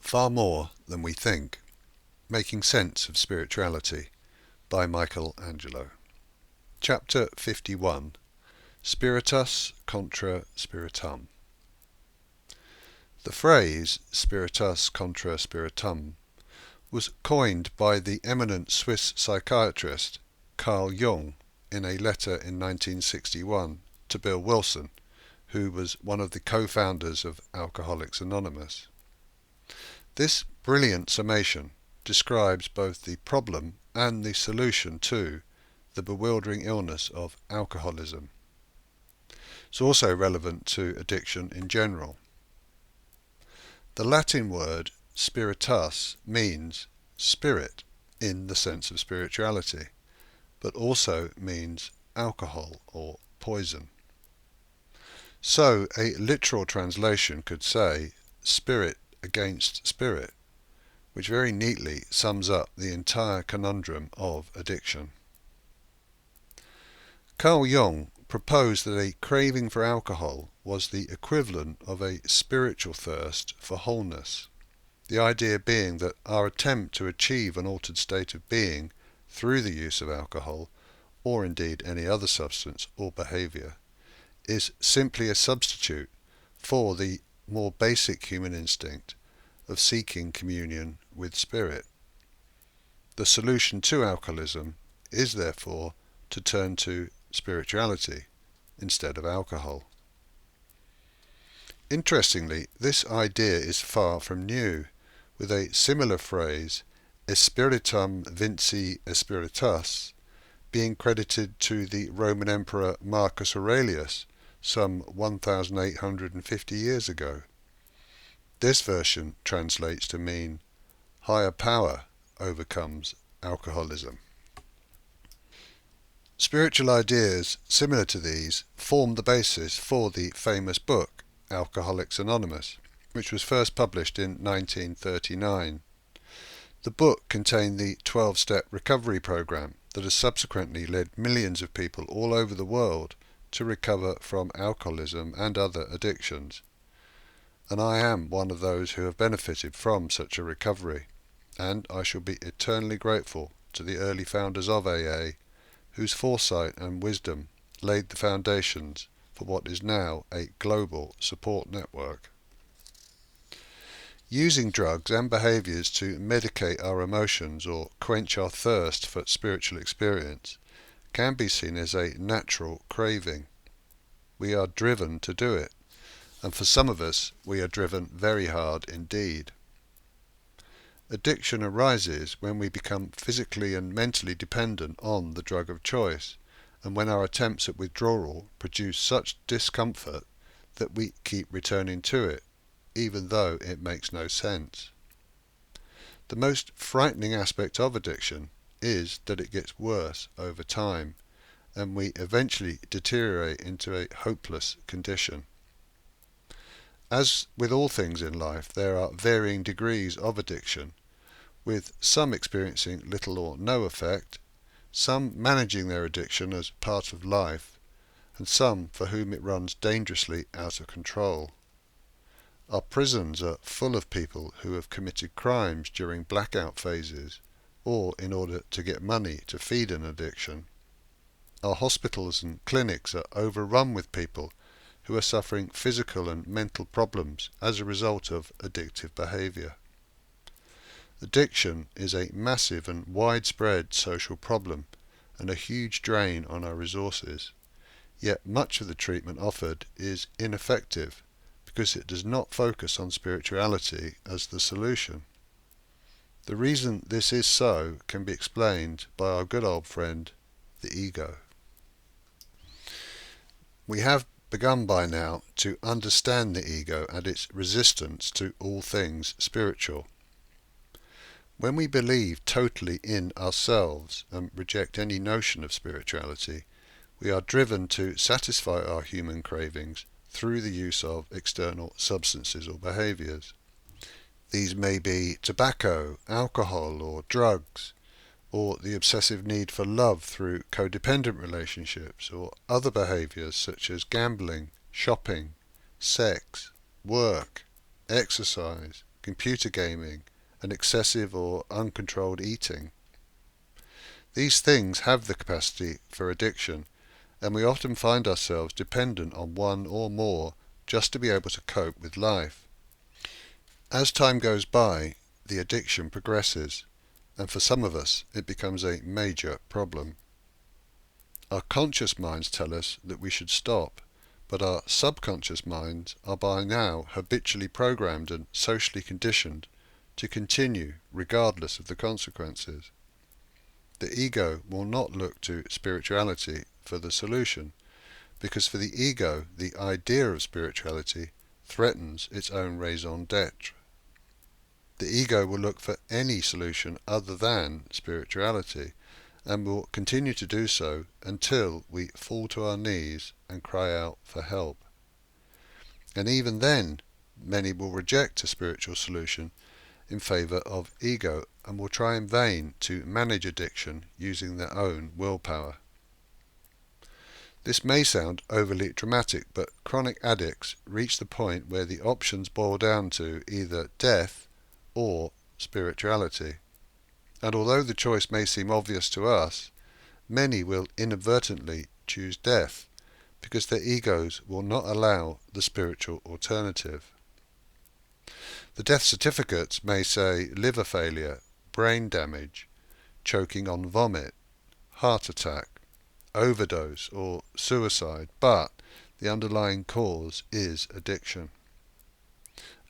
Far More Than We Think, Making Sense of Spirituality by Angelo. Chapter 51. Spiritus Contra Spiritum. The phrase Spiritus Contra Spiritum was coined by the eminent Swiss psychiatrist Carl Jung in a letter in 1961 to Bill Wilson, who was one of the co-founders of Alcoholics Anonymous. This brilliant summation describes both the problem and the solution to the bewildering illness of alcoholism. It's also relevant to addiction in general. The Latin word spiritus means spirit in the sense of spirituality, but also means alcohol or poison. So a literal translation could say spirit against spirit, which very neatly sums up the entire conundrum of addiction. Carl Jung proposed that a craving for alcohol was the equivalent of a spiritual thirst for wholeness, the idea being that our attempt to achieve an altered state of being through the use of alcohol, or indeed any other substance or behaviour, is simply a substitute for the more basic human instinct of seeking communion with spirit. The solution to alcoholism is therefore to turn to spirituality instead of alcohol. Interestingly, this idea is far from new, with a similar phrase, Spiritum vinci spiritus, being credited to the Roman Emperor Marcus Aurelius some 1850 years ago. This version translates to mean higher power overcomes alcoholism. Spiritual ideas similar to these form the basis for the famous book Alcoholics Anonymous, which was first published in 1939. The book contained the 12-step recovery program that has subsequently led millions of people all over the world to recover from alcoholism and other addictions. And I am one of those who have benefited from such a recovery, and I shall be eternally grateful to the early founders of AA, whose foresight and wisdom laid the foundations for what is now a global support network. Using drugs and behaviours to medicate our emotions or quench our thirst for spiritual experience can be seen as a natural craving. We are driven to do it, and for some of us we are driven very hard indeed. Addiction arises when we become physically and mentally dependent on the drug of choice, and when our attempts at withdrawal produce such discomfort that we keep returning to it, even though it makes no sense. The most frightening aspect of addiction is that it gets worse over time, and we eventually deteriorate into a hopeless condition. As with all things in life, there are varying degrees of addiction, with some experiencing little or no effect, some managing their addiction as part of life, and some for whom it runs dangerously out of control. Our prisons are full of people who have committed crimes during blackout phases, or in order to get money to feed an addiction. Our hospitals and clinics are overrun with people who are suffering physical and mental problems as a result of addictive behaviour. Addiction is a massive and widespread social problem and a huge drain on our resources, yet much of the treatment offered is ineffective because it does not focus on spirituality as the solution. The reason this is so can be explained by our good old friend, the ego. We have begun by now to understand the ego and its resistance to all things spiritual. When we believe totally in ourselves and reject any notion of spirituality, we are driven to satisfy our human cravings through the use of external substances or behaviours. These may be tobacco, alcohol, or drugs, or the obsessive need for love through codependent relationships, or other behaviours such as gambling, shopping, sex, work, exercise, computer gaming, and excessive or uncontrolled eating. These things have the capacity for addiction, and we often find ourselves dependent on one or more just to be able to cope with life. As time goes by, the addiction progresses, and for some of us it becomes a major problem. Our conscious minds tell us that we should stop, but our subconscious minds are by now habitually programmed and socially conditioned to continue regardless of the consequences. The ego will not look to spirituality for the solution, because for the ego the idea of spirituality threatens its own raison d'etre. The ego will look for any solution other than spirituality, and will continue to do so until we fall to our knees and cry out for help. And even then, many will reject a spiritual solution in favour of ego and will try in vain to manage addiction using their own willpower. This may sound overly dramatic, but chronic addicts reach the point where the options boil down to either death or spirituality. And although the choice may seem obvious to us, many will inadvertently choose death because their egos will not allow the spiritual alternative. The death certificates may say liver failure, brain damage, choking on vomit, heart attack, overdose or suicide, but the underlying cause is addiction.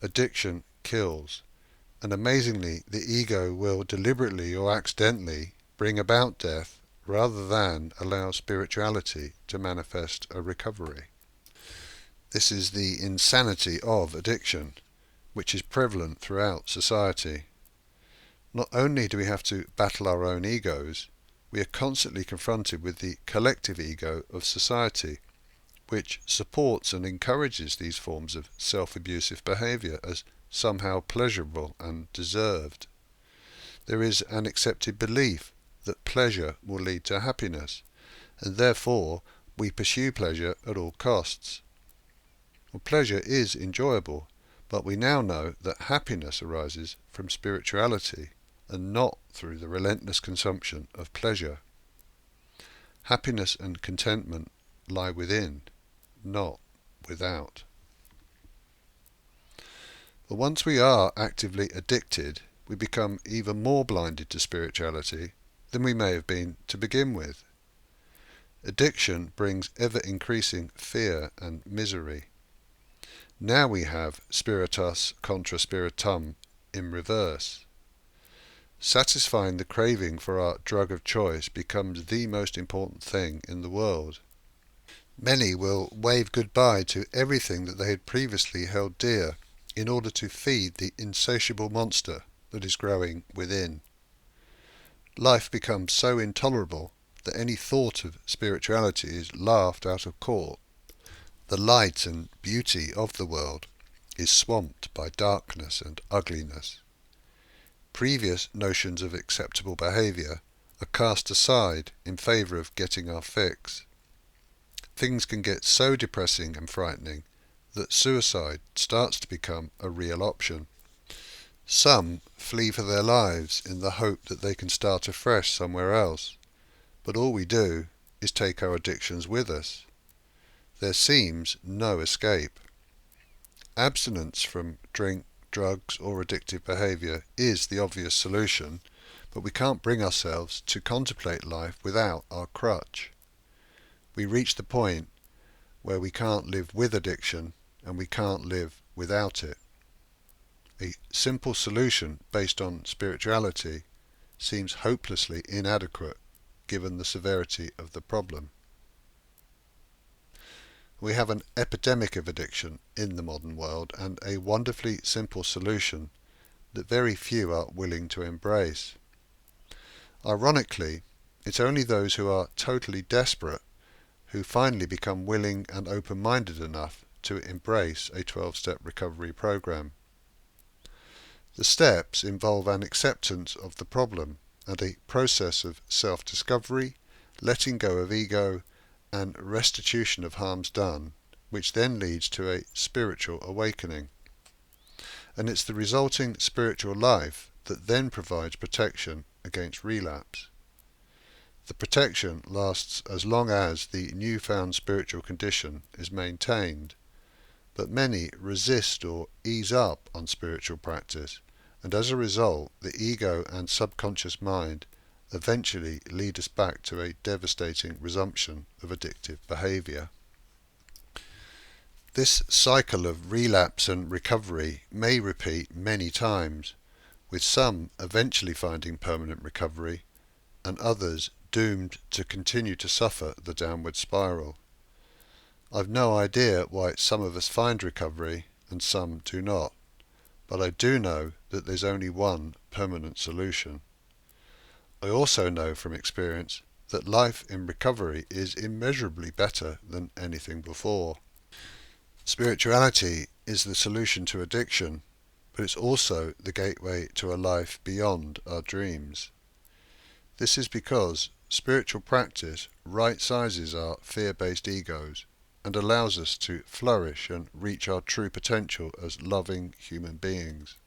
Addiction kills, and amazingly the ego will deliberately or accidentally bring about death rather than allow spirituality to manifest a recovery. This is the insanity of addiction, which is prevalent throughout society. Not only do we have to battle our own egos, we are constantly confronted with the collective ego of society, which supports and encourages these forms of self-abusive behaviour as somehow pleasurable and deserved. There is an accepted belief that pleasure will lead to happiness, and therefore we pursue pleasure at all costs. Well, pleasure is enjoyable, but we now know that happiness arises from spirituality and not through the relentless consumption of pleasure. Happiness and contentment lie within, not without. But once we are actively addicted, we become even more blinded to spirituality than we may have been to begin with. Addiction brings ever-increasing fear and misery. Now we have Spiritus Contra Spiritum in reverse. Satisfying the craving for our drug of choice becomes the most important thing in the world. Many will wave goodbye to everything that they had previously held dear in order to feed the insatiable monster that is growing within. Life becomes so intolerable that any thought of spirituality is laughed out of court. The light and beauty of the world is swamped by darkness and ugliness. Previous notions of acceptable behaviour are cast aside in favour of getting our fix. Things can get so depressing and frightening that suicide starts to become a real option. Some flee for their lives in the hope that they can start afresh somewhere else, but all we do is take our addictions with us. There seems no escape. Abstinence from drink, drugs or addictive behaviour is the obvious solution, but we can't bring ourselves to contemplate life without our crutch. We reach the point where we can't live with addiction and we can't live without it. A simple solution based on spirituality seems hopelessly inadequate given the severity of the problem. We have an epidemic of addiction in the modern world and a wonderfully simple solution that very few are willing to embrace. Ironically, it's only those who are totally desperate who finally become willing and open-minded enough to embrace a 12-step recovery program. The steps involve an acceptance of the problem and a process of self-discovery, letting go of ego, and restitution of harms done, which then leads to a spiritual awakening. and it's the resulting spiritual life that then provides protection against relapse. The protection lasts as long as the newfound spiritual condition is maintained, but many resist or ease up on spiritual practice, and as a result the ego and subconscious mind eventually lead us back to a devastating resumption of addictive behaviour. This cycle of relapse and recovery may repeat many times, with some eventually finding permanent recovery and others doomed to continue to suffer the downward spiral. I've no idea why some of us find recovery and some do not, but I do know that there's only one permanent solution. I also know from experience that life in recovery is immeasurably better than anything before. Spirituality is the solution to addiction, but it's also the gateway to a life beyond our dreams. This is because spiritual practice right-sizes our fear-based egos and allows us to flourish and reach our true potential as loving human beings.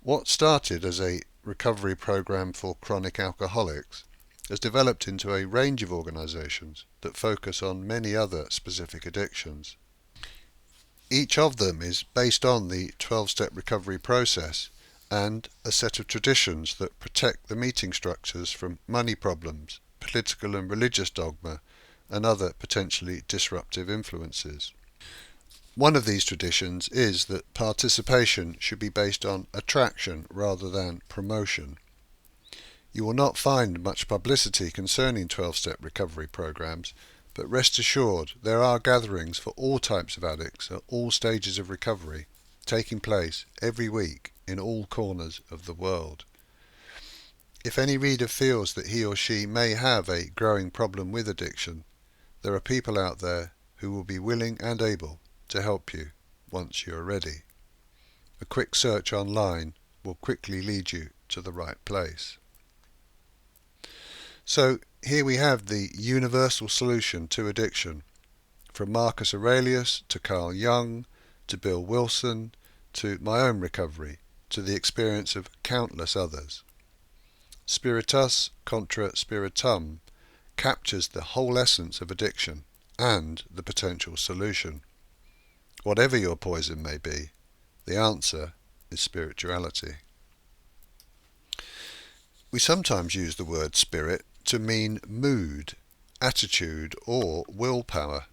What started as a recovery program for chronic alcoholics has developed into a range of organisations that focus on many other specific addictions. Each of them is based on the 12-step recovery process and a set of traditions that protect the meeting structures from money problems, political and religious dogma, and other potentially disruptive influences. One of these traditions is that participation should be based on attraction rather than promotion. You will not find much publicity concerning 12-step recovery programs, but rest assured there are gatherings for all types of addicts at all stages of recovery, taking place every week in all corners of the world. If any reader feels that he or she may have a growing problem with addiction, there are people out there who will be willing and able to help you once you are ready. A quick search online will quickly lead you to the right place. So here we have the universal solution to addiction, from Marcus Aurelius to Carl Jung to Bill Wilson to my own recovery to the experience of countless others. Spiritus Contra Spiritum captures the whole essence of addiction and the potential solution. Whatever your poison may be, the answer is spirituality. We sometimes use the word spirit to mean mood, attitude, or willpower.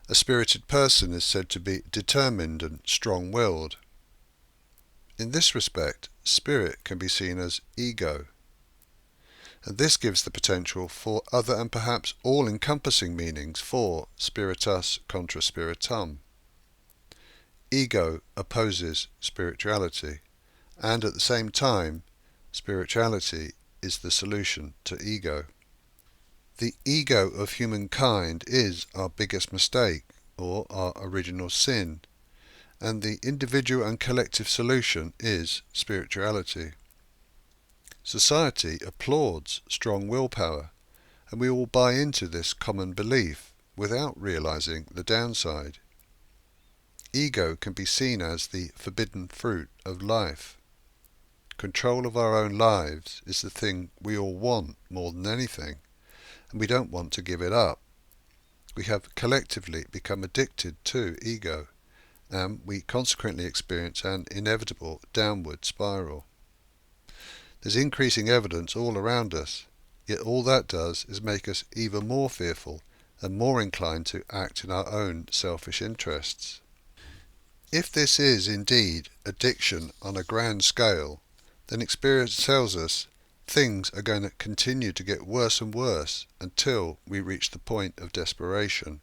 A spirited person is said to be determined and strong-willed. In this respect, spirit can be seen as ego, and this gives the potential for other and perhaps all-encompassing meanings for Spiritus Contra Spiritum. Ego opposes spirituality, and at the same time, spirituality is the solution to ego. The ego of humankind is our biggest mistake, or our original sin, and the individual and collective solution is spirituality. Society applauds strong willpower, and we all buy into this common belief without realizing the downside. Ego can be seen as the forbidden fruit of life. Control of our own lives is the thing we all want more than anything, and we don't want to give it up. We have collectively become addicted to ego, and we consequently experience an inevitable downward spiral. There's increasing evidence all around us, yet all that does is make us even more fearful and more inclined to act in our own selfish interests. If this is indeed addiction on a grand scale, then experience tells us things are going to continue to get worse and worse until we reach the point of desperation.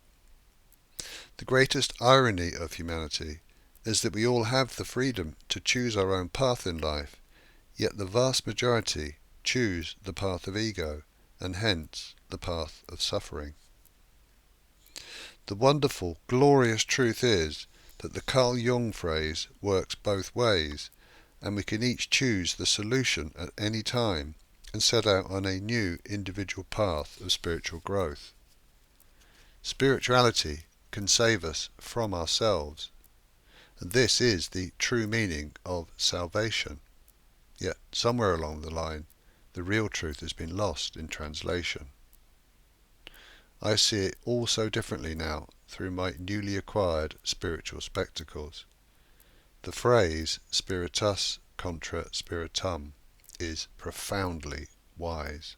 The greatest irony of humanity is that we all have the freedom to choose our own path in life, yet the vast majority choose the path of ego, and hence the path of suffering. The wonderful, glorious truth is that the Carl Jung phrase works both ways, and we can each choose the solution at any time and set out on a new individual path of spiritual growth. Spirituality can save us from ourselves, And this is the true meaning of salvation. Yet somewhere along the line, the real truth has been lost in translation. I see it all so differently now through my newly acquired spiritual spectacles. The phrase Spiritus Contra Spiritum is profoundly wise.